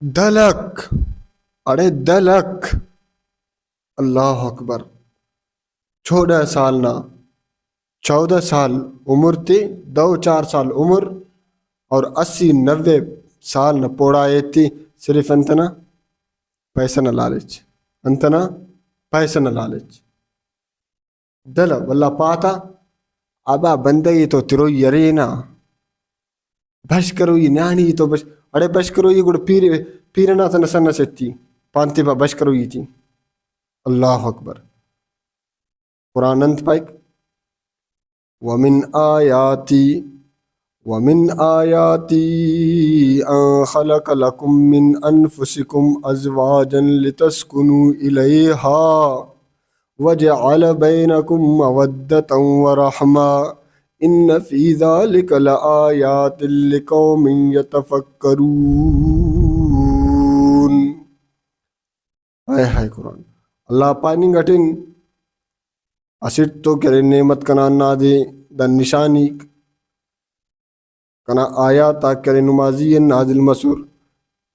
دلک اڑے دلک اللہ اکبر 14 سال نہ 14 سال عمر تھی 2-4 سال عمر اور 80-90 سال نہ پوڑا تھی صرف انتنا پیسہ نہ لالچ انتنا پیسہ نہ لالچ دل واللہ پاتا ابا بندگی تو ترو یرینا بش کرو یہ نانی تو بش اڑے بش کرو یہ گڑ پیرنا تھا نسن ستی پانتی با بش کرو یہ تھی اللہ اکبر قرآن انت پائک ومن آیاتی ان خلق لکم من انفسکم ازواجا لتسکنوا الیہا وجعل بینکم مودة ورحمہ ان فی ذلک لآیات لقوم یتفکرون. ہائے قرآن اللہ پانی گٹن اسٹ تو کرے نعمت کنا نا دے دن نشانی کنا آیات کرے نمازی نازل مسور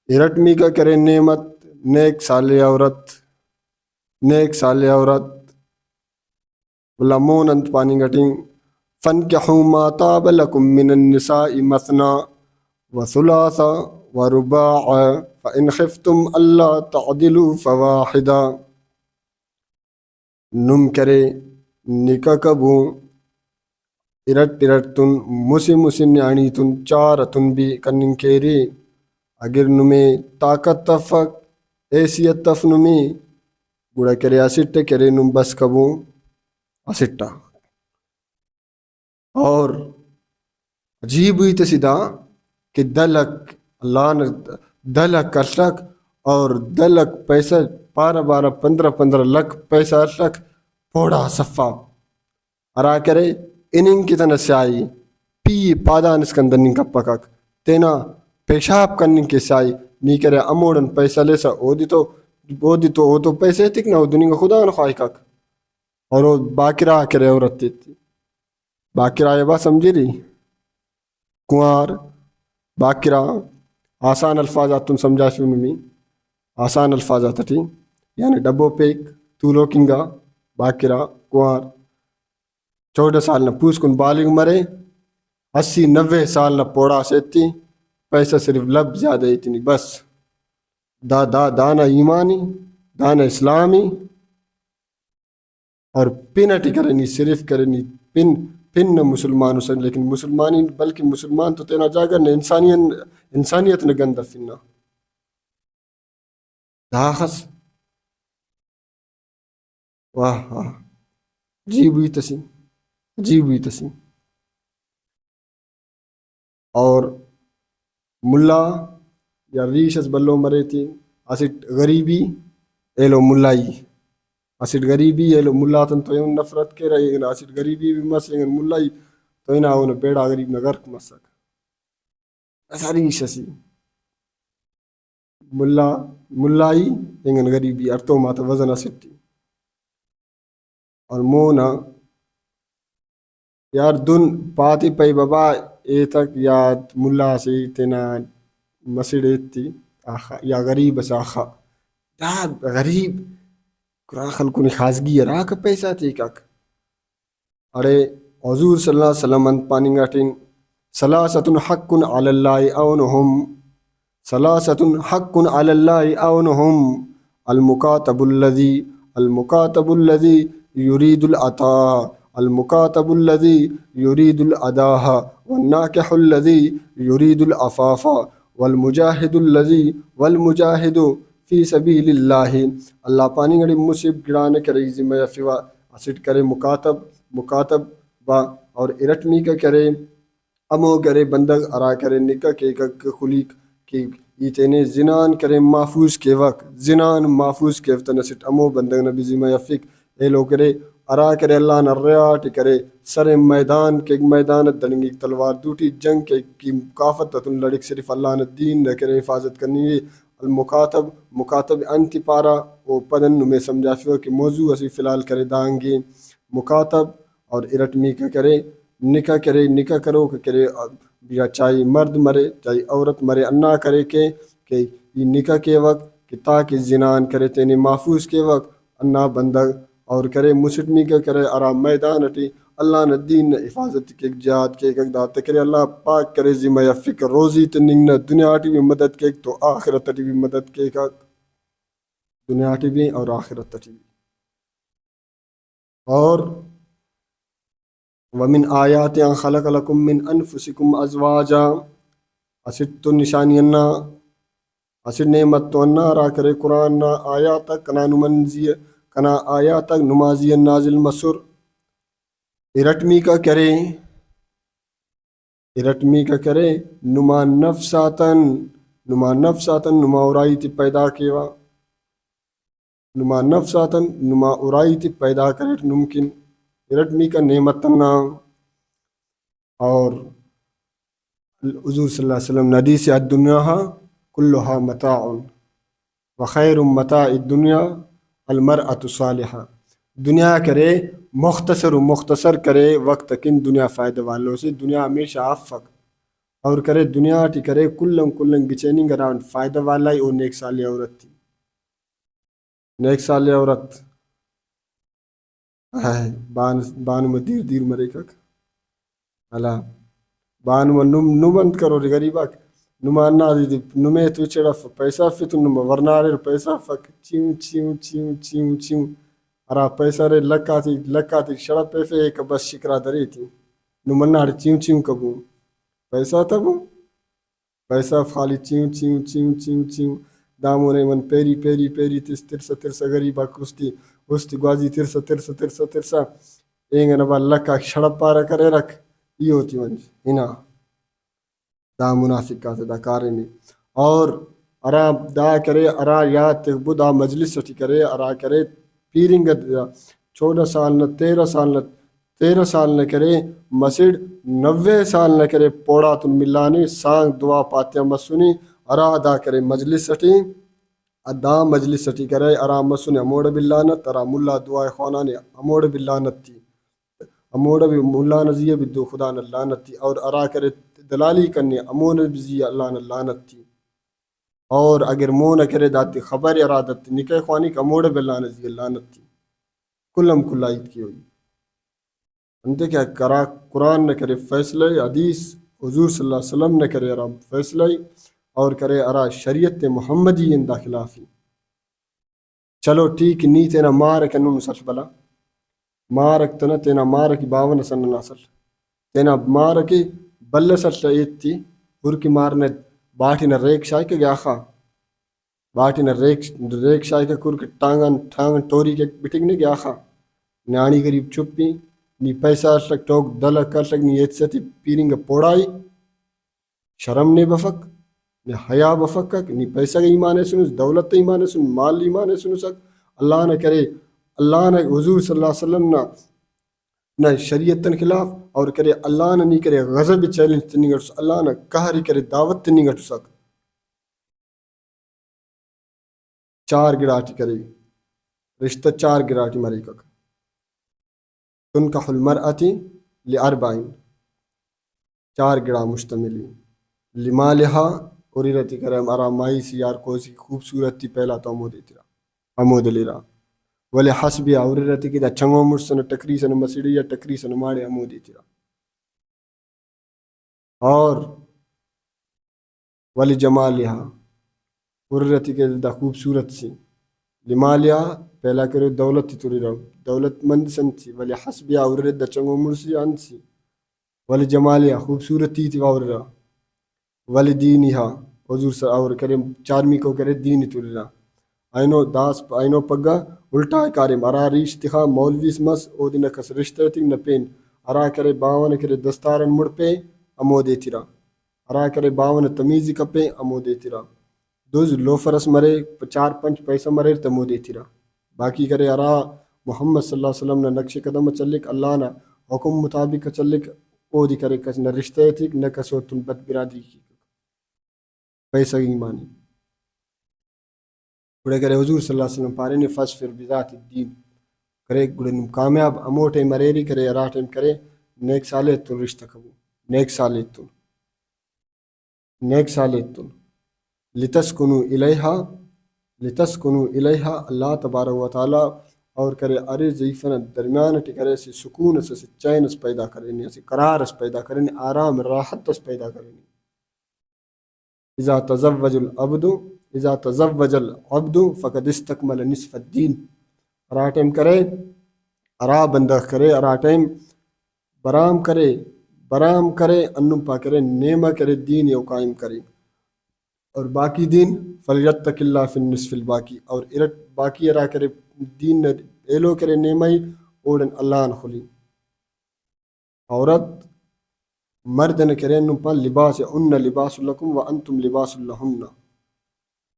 ارٹمی کا کرے نعمت نیک سال عورت لمون انت پانی گٹن فانکحوا ما طاب لکم من النساء مثنى وثلاث ورباع فإن خفتم ألا تعدلوا فواحدا. نم کرے نکا کبو ارٹ تن مسم نیانی تن چار تن بھی کنن کیری اگر نمے طاقت تفک حیثیت تف نمی گڑا کرے اسٹ کرے نم بس کبو اسٹا. اور عجیب ہوئی تسیدہ کہ دلک اللہ نے دلک اشلک اور دلک پیسہ 12-15 لکھ پیسہ اشلک پوڑا صفا ارا کرے اننگ کی تنہ سیائی پی پادان اسکندن کپکک تینا پیشاب کنن کے سیائی نی کرے اموڑن پیسہ لیسا او دی تو پیسے تک نہ دنیا خدا نہ خواہی کک اور وہ باکرہ کرے عورت تھی باکرہ یہ بات سمجھی رہی کنوار باکرہ آسان الفاظات تم سمجھا شو میں آسان الفاظات تھی یعنی ڈبو پیک طولو کنگا باکرہ کنوار 14 سال نہ پوس کن بالغ مرے 80-90 سال نہ پوڑا سیتی پیسہ صرف لب زیادہ اتنی بس دانا ایمانی دانا اسلامی اور پنٹی کرنی صرف کرنی پن مسلمانوں سے لیکن مسلمانی بلکہ مسلمان تو تینا جاگر نے انسانیت نے گندہ فننا داخس واہ عجیب ہوئی تسی اور ملا یا ریشس بلو مرے تھی اسٹ غریبی ایلو ملائی اسٹ غریبی ایلو ملا تن تو یون نفرت کے رہے گا اسٹ غریبی بھی مس لیکن ملائی تو اینا ہونے بیڑا غریب نہ غرق مسک ایسا ریشسی ملائی انگن غریبی ارتو ماتا وزن اسٹی اور مونا یار دن پاتی پئی بابا اے تک یاد ملا سے تینا مسیڑ تھی یا غریب ساخا یاد غریب قرآن خلقونی خازگی راک پیسہ تھی کک ارے حضور صلی اللہ علیہ وسلم انت پانی گاٹین ثلاثۃ حق علی اللہ اونہم المکاتب الذی یرید العطاء المکاتب الذی یرید الاداء والناکح الذی یرید العفاف والمجاہد فی سبیل اللہ. اللہ پانی گڑی مصیب گڑانے کرے ذمہ فیوا اسٹ کرے مکاتب با اور ارٹمی کا کرے امو کرے بندگ ارا کرے نکا کے خلیق کی ایتینے زنان کرے محفوظ کے وقت زنان محفوظ کے وقت نسٹ امو بندگ نبی ذمہ یفک اے لو کرے ارا کرے اللہ نہ ریاٹ کرے سر میدان کے میدان دنگی تلوار دوٹی جنگ کے کی مکافت تن لڑک صرف اللہ نے دین نہ کرے حفاظت کرنی ہے. مکاتب انتی پارا او پدن میں سمجھا فیو کہ موضوع اسی فی الحال کرے دانگی مکاتب اور ارٹمی کا کرے نکاح کرو کہ کرے یا چاہے مرد مرے چاہے عورت مرے انا کرے کہ کہ یہ نکاح کے وقت کہ تاکہ زنان کرے تینے محفوظ کے وقت انا بندہ اور کرے مسلمی کا کرے آرام میدان اٹھی اللہ نے دین حفاظت کے جہاد کے دات کرے اللہ پاک کرے ذمہ یا فکر روزی تنگ دنیا اٹھی بھی مدد کے تو آخرت اٹھی بھی مدد کے دنیا اٹھی بھی اور آخرت اٹھی بھی اور ومن آیات خلق لکم من انفسکم ازواجا اسٹ تو نشانینا اسٹ نعمت تو انا را کرے قرآن نا آیات کنا نمنزی کنا آیات نمازی نازل مسر ارٹمی کا کرے نما نفساتن نما ارائی تی پیدا کیوا نما نفساتن نما ارائی تی پیدا کرے ممکن ارٹمی کا نعمت تنا اور حضور صلی اللہ علیہ وسلم حدیث الدنیا کلها متاع وخیر متاع الدنیا المرأة الصالحہ دنیا کرے مختصر کرے وقت کن دنیا فائدہ والوں سے دنیا ہمیشہ آفق اور کرے دنیا ٹی کرے کلن بچینی گران فائدہ والا ہی اور نیک سالی عورت تھی نیک سالی عورت بانو دیر مرے کک اللہ بانو نمند کرو ری غریباک نمانا دی نمے تو چڑا پیسہ فتن نم ورنارے پیسہ فک چیوں ارا پیسہ رے لکاتی شڑا پیفے ایک بس شکرا درے تھی نمنا چیوں کبوں پیسہ تبوں پیسہ خالی چیوں دامونے من پیری ترسا غریبا کستی گوازی ترسا اینگا نبا لکا شڑا پارا کرے رکھ یہ ہوتی منج ہنا دا منافقات دا کارے میں اور ارا دا کرے ارا یا تکبو دا مجلس سٹی کرے ارا کرے پیرنگ 14 سال نہ 13 سال نہ کرے مسڑ 90 سال نہ کرے پوڑا تن ملانے سانگ دعا پاتیا مسونی ارا دا کرے مجلس سٹی ادا مجلس سٹی کرے ارا مسونی اموڑ بلانت ارا ملا دعا خوانانے اموڑ بلانت تھی اموڑ بھی ملا نزیہ بھی دو خدا نے لانت تھی اور ارا کرے دلالی کرنے امون بزی اللہ نے لانت تھی اور اگر مو نہ کرے داتی خبر ارادت تھی نکاح خوانی کا اموڑ بلانت نزیہ لانت تھی کلم کلائیت کی ہوئی انتے کیا کرا قرآن نہ کرے فیصلہ حدیث حضور صلی اللہ علیہ وسلم نہ کرے ارا فیصلہ اور کرے ارا شریعت محمدی اندہ خلافی چلو ٹھیک نی تینا مارک انہوں سچ بلا مارک تنا تینا مارکی باون سن ناسل تینا مارکی بلے سچ ایت تھی ہرکی مارنے باٹی نہ ریک شائی کے گیا خواہ باٹی نہ ریک شائی کے کرک ٹانگن ٹوری کے بٹھگنے گیا خواہ نیانی غریب چپی نی پیسہ اشلک ٹوک دل کرلک نی ایت ستی پیرنگ پوڑائی شرم نے بفک نی حیا بفکک نی پیسہ ایمانے سنس دولت ایمانے سن مال ایمانے سنسک اللہ نہ کرے اللہ نے حضور صلی اللہ علیہ وسلم نہ شریعت تن خلاف اور کرے اللہ نہ نہیں کرے غضب چیلنج تنی گٹس اللہ نہ قہری کرے دعوت تنی گٹسک 4 گڑاٹی کرے رشتہ 4 گڑاٹی مری کک تنکح المرأتی لاربعین 4 گڑا مشتملی لمالہا اوری رتی کرے ارا مائی سی یار کوسی خوبصورت تھی پہلا تو امود لیرا ولی حسبی اوری رتی کی دا چنگو مرسن ٹکری سن مسیڑی یا ٹکری سن ماڑے امودی تیرا اور ولی جمالہا اوری رتی کے دا خوبصورت سی لمالہا پہلا کرے دولت تھی توری رو دولت مند سن تھی ولی حسبی اوری رت دا چنگو مرسی آن سی ولی جمالہا خوبصورتی تھی اوری رو ولی دینہا حضور صلی اللہ اور کرے 4 کو کرے دینی توری رو اینو پگا الٹا کارم ارا ریش تخا مولوی مس او دن کس رشتہ تھی نہ پین ارا کرے باون کرے دستارن مڑ پہ امو دے تیرا ارا کرے باون تمیزی کپے امو دے تیرا دوز لوفرس مرے 4-5 پیسہ مرے تمو دے تیرا باقی کرے ارا محمد صلی اللہ علیہ وسلم نے نقش قدم چلک اللہ نہ حکم مطابق چلک او دی کرے کس نہ رشتہ تھی نہ کسو تن بد برادری کی پیسہ ایمانی گڑے کرے حضور صلی اللہ علیہ وسلم پارے نے فصفر بذات الدین کرے گڑے کامیاب اموٹے مریری کرے اراٹم کرے نیک سالے تن رشتہ کبو نیک سالے تن لتسکنو الیہا اللہ تبارک و تعالیٰ اور کرے ارے ضعیفن درمیان ٹی کرے سی سکون سے چین اس پیدا کرے سی قرار اس پیدا کرے آرام راحت اس پیدا کرے اذا تزوج العبد فقد استکمل نصف الدین ارا ٹائم کرے ارا بندہ کرے ارا ٹائم برام کرے انم پا کرے نیمہ کرے دین یو قائم کرے اور باقی دین فلیتق اللہ فی النصف الباقی اور ارٹ باقی ارا کرے دین ایلو کرے نیمائی اوڑن اللہ ان خلی عورت مرد نے کرے انم پا لباس ان لباس لکم و انتم لباس لہن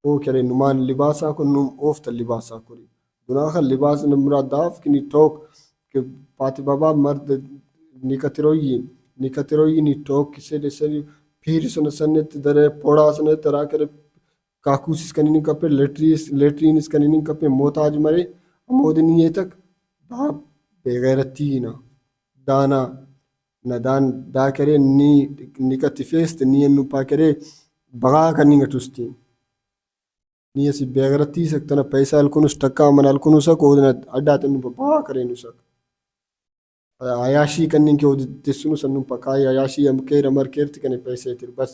او کرے نمان لباسا کو نم اوفت لباسا کری گناہ لباس نمراد داف کنی ٹوک کہ پاتی بابا مرد نکتروئی نی ٹوک کسے لسری پھیر سن سنت درے پوڑا سنت را کرے کاکوس اس کنی کپے لیٹرین اس کنی کپے محتاج مرے مودنی تک دا بے غیرتی نا دانا نہ دان دا کرے نی نکتی فیست نی انو پا کرے بغا کنی گٹوستی نی اسی بے غیرتی سکتا پیسہ الکنوس ٹکا من الکنو سک او دن اڈا تنو پا بغا کرے نو سک عیاشی کنی کہ تسنو سنو پکائی عیاشی ہم کیر امر کیرتی کنے پیسے تیر بس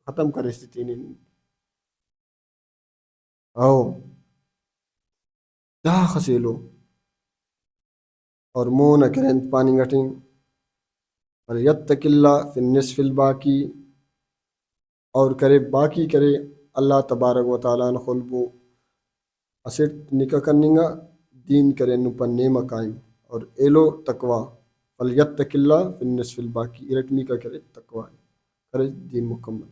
ختم کرے سی تینی او دا خسیلو اور مون کریں پانی گٹیں ولیتق اللہ فی النصف الباقی اور کرے باقی کرے اللہ تبارک و تعالیٰ نے خلبو اسٹ نکا کننگا دین کرے نو پن نیمہ قائم اور ایلو تقوی فلیتق اللہ فی النصف الباقی ارٹ نکا کرے تقوی کرے دین مکمل